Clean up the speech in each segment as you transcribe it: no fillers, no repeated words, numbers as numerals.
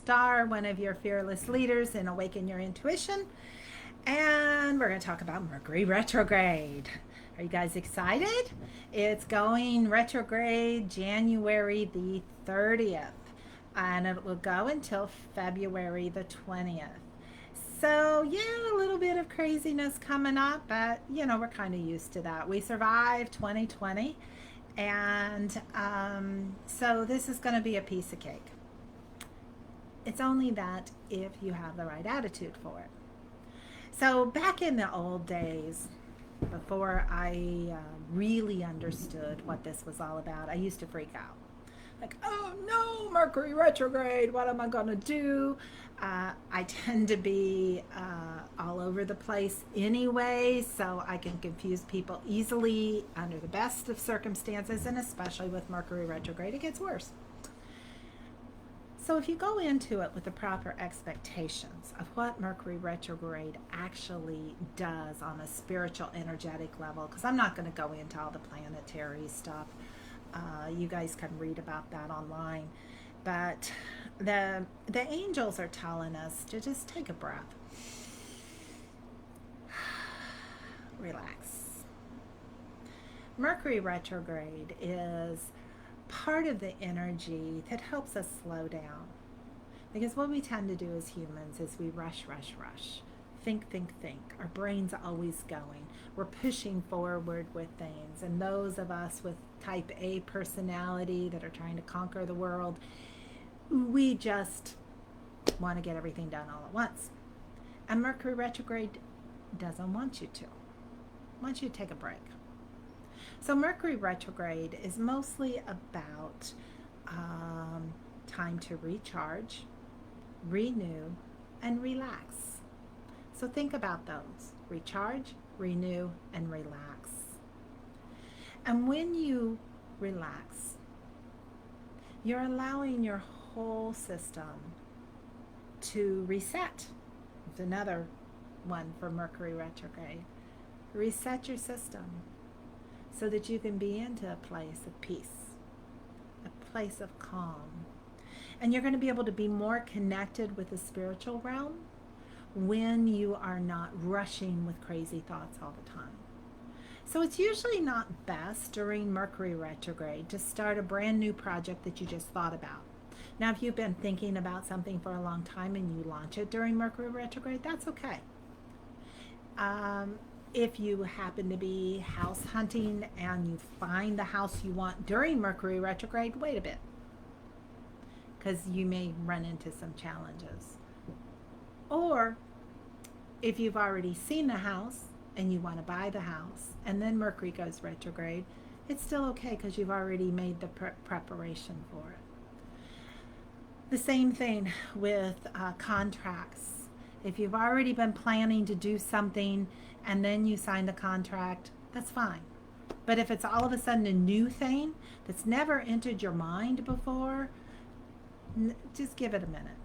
Star, one of your fearless leaders in Awaken Your Intuition. And we're going to talk about Mercury retrograde. Are you guys excited? It's going retrograde January the 30th, and it will go until February the 20th. So, yeah, a little bit of craziness coming up, but we're kind of used to that. We survived 2020, and so this is going to be a piece of cake. It's only that if you have the right attitude for it. So, back in the old days, before I really understood what this was all about, I used to freak out. Like, oh no, Mercury retrograde, what am I going to do? I tend to be all over the place anyway, so I can confuse people easily under the best of circumstances, and especially with Mercury retrograde, it gets worse. So if you go into it with the proper expectations of what Mercury retrograde actually does on a spiritual, energetic level, because I'm not going to go into all the planetary stuff. You guys can read about that online. But the angels are telling us to just take a breath. Relax. Mercury retrograde is part of the energy that helps us slow down. Because what we tend to do as humans is we rush, rush, rush. Think, think, think. Our brain's always going. We're pushing forward with things. And those of us with type A personality that are trying to conquer the world, we just want to get everything done all at once. And Mercury retrograde doesn't want you to. It wants you to take a break. So Mercury retrograde is mostly about time to recharge, renew, and relax. So think about those. Recharge, renew, and relax. And when you relax, you're allowing your whole system to reset. It's another one for Mercury retrograde. Reset your system so that you can be into a place of peace, a place of calm. And you're going to be able to be more connected with the spiritual realm when you are not rushing with crazy thoughts all the time. So it's usually not best during Mercury retrograde to start a brand new project that you just thought about. Now, if you've been thinking about something for a long time and you launch it during Mercury retrograde, that's okay. If you happen to be house hunting and you find the house you want during Mercury retrograde, wait a bit, because you may run into some challenges. Or if you've already seen the house and you want to buy the house and then Mercury goes retrograde, it's still okay because you've already made the preparation for it. The same thing with contracts. If you've already been planning to do something and then you sign the contract, that's fine. But if it's all of a sudden a new thing that's never entered your mind before, just give it a minute.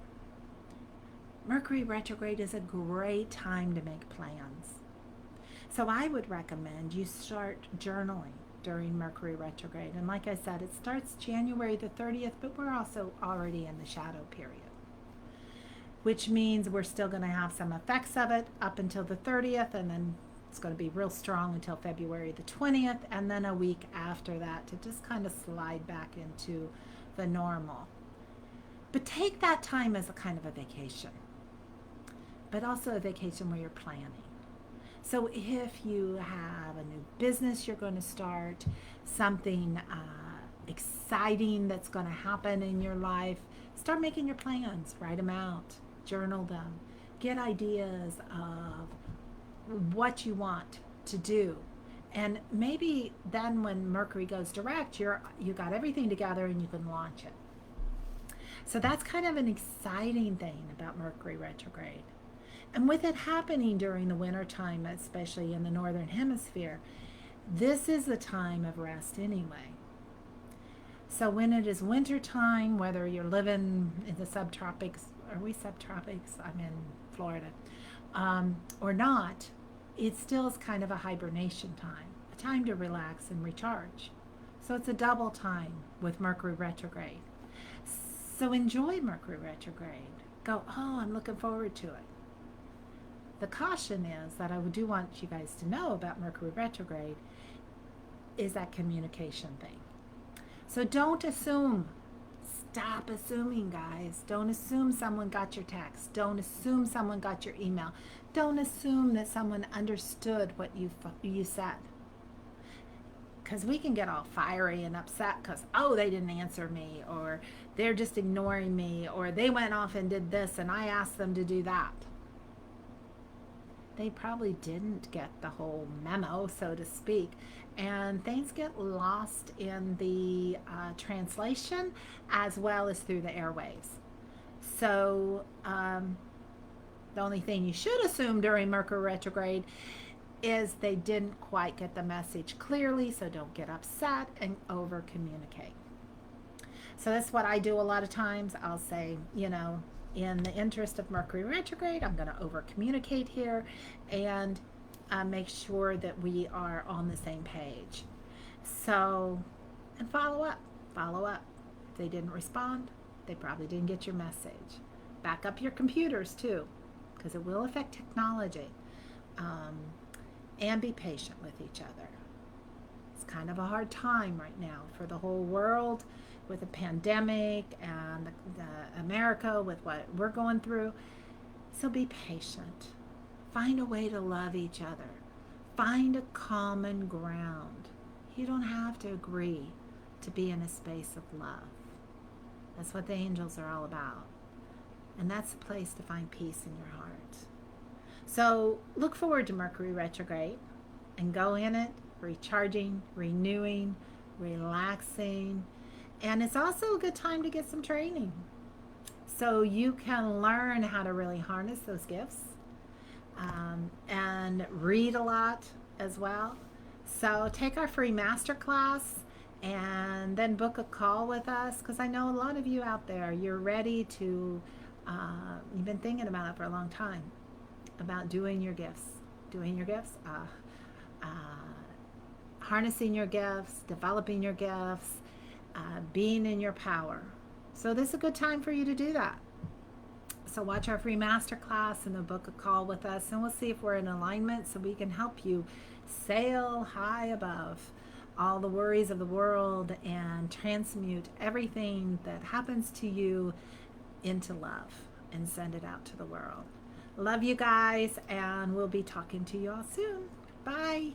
Mercury retrograde is a great time to make plans. So I would recommend you start journaling during Mercury retrograde. And like I said, it starts January the 30th, but we're also already in the shadow period, which means we're still going to have some effects of it up until the 30th, and then it's going to be real strong until February the 20th, and then a week after that to just kind of slide back into the normal. But take that time as a kind of a vacation, but also a vacation where you're planning. So if you have a new business you're going to start, something exciting that's going to happen in your life, start making your plans, write them out, journal them, get ideas of what you want to do. And maybe then when Mercury goes direct, you got everything together and you can launch it. So that's kind of an exciting thing about Mercury retrograde. And with it happening during the winter time, especially in the northern hemisphere, this is the time of rest anyway. So when it is winter time, whether you're living in the subtropics, are we subtropics? I'm in Florida, or not, it still is kind of a hibernation time, a time to relax and recharge. So it's a double time with Mercury retrograde. So enjoy Mercury retrograde. Go, oh, I'm looking forward to it. The caution is that I do want you guys to know about Mercury retrograde is that communication thing. So don't assume. Stop assuming, guys. Don't assume someone got your text. Don't assume someone got your email. Don't assume that someone understood what you said. Because we can get all fiery and upset because, oh, they didn't answer me, or they're just ignoring me, or they went off and did this and I asked them to do that. They probably didn't get the whole memo, so to speak, and things get lost in the translation as well as through the airwaves. So the only thing you should assume during Mercury retrograde is they didn't quite get the message clearly, so don't get upset and over communicate. So that's what I do a lot of times. I'll say, in the interest of Mercury retrograde, I'm going to over communicate here and make sure that we are on the same page. So, and follow up. If they didn't respond, they probably didn't get your message. Back up your computers too, because it will affect technology. And be patient with each other. It's kind of a hard time right now for the whole world with the pandemic and the America with what we're going through. So be patient. Find a way to love each other. Find a common ground. You don't have to agree to be in a space of love. That's what the angels are all about. And that's the place to find peace in your heart. So look forward to Mercury retrograde and go in it recharging, renewing, relaxing. And it's also a good time to get some training. So you can learn how to really harness those gifts and read a lot as well. So take our free masterclass and then book a call with us, because I know a lot of you out there, you're ready to, you've been thinking about it for a long time, about doing your gifts, harnessing your gifts, developing your gifts, being in your power. So this is a good time for you to do that. So watch our free masterclass and then book a call with us, and we'll see if we're in alignment so we can help you sail high above all the worries of the world and transmute everything that happens to you into love and send it out to the world. Love you guys, and we'll be talking to you all soon. Bye.